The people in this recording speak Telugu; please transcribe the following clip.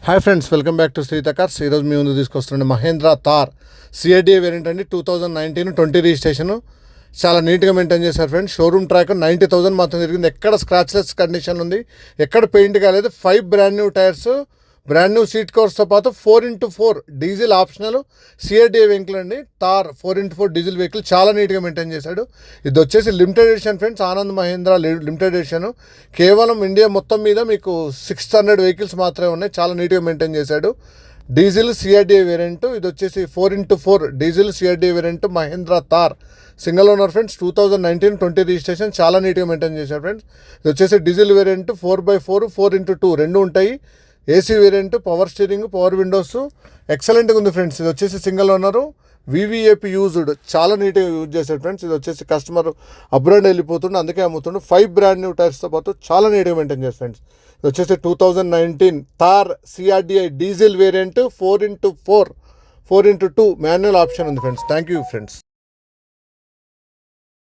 Hi friends, welcome back to Sritha cars. ఈరోజు మీ ముందు తీసుకొస్తుండే మహేంద్ర థార్ సిఐడిఏ వేరియంట్ అండి. 2019-20 రిజిస్ట్రేషన్. చాలా నీట్గా మెయింటైన్ చేశారు ఫ్రెండ్స్. షోరూమ్ ట్రాక్ 90,000 మాత్రం తిరిగింది. ఎక్కడ స్క్రాచ్లెస్ కండిషన్ ఉంది, ఎక్కడ పెయింట్ కాలేదు. 5 brand new tyres, brand new seat కవర్స్తో పాటు 4x4 diesel optional CIDA vehicle అండి. థార్ 4x4 డీజిల్ వెహికల్ చాలా నీట్గా మెయింటైన్ చేశాడు. ఇది వచ్చేసి limited edition friends, Anand Mahindra limited edition. కేవలం ఇండియా మొత్తం మీద మీకు 600 వెహికల్స్ మాత్రమే ఉన్నాయి. చాలా నీట్గా మెయింటైన్ చేశాడు. Diesel CIDA variant. ఇది వచ్చేసి 4x4 diesel CIDA variant Mahindra Thar single owner friends. 2019-20 registration. చాలా నీట్గా మెయింటైన్ చేశారు ఫ్రెండ్స్. ఇది వచ్చేసి డీజిల్ వేరియంట్ 4x4 4x2 రెండు ఉంటాయి. AC variant, power steering, power Windows ఎక్సలెంట్గా ఉంది ఫ్రెండ్స్. ఇది వచ్చేసి సింగిల్ ఓనరు, వివిఏపి యూజ్డ్. చాలా నీట్గా యూజ్ చేశాడు ఫ్రెండ్స్. ఇది వచ్చేసి కస్టమర్ అబ్రాడ్ వెళ్ళిపోతుండే, అందుకే అమ్ముతుండే. 5 బ్రాండ్ న్యూ టైర్స్తో పాటు చాలా నీట్గా మెయింటైన్ చేస్తారు ఫ్రెండ్స్. ఇది వచ్చేసి 2019 Thar CRDI diesel variant 4x2 manual option ఉంది ఫ్రెండ్స్. Thank you friends.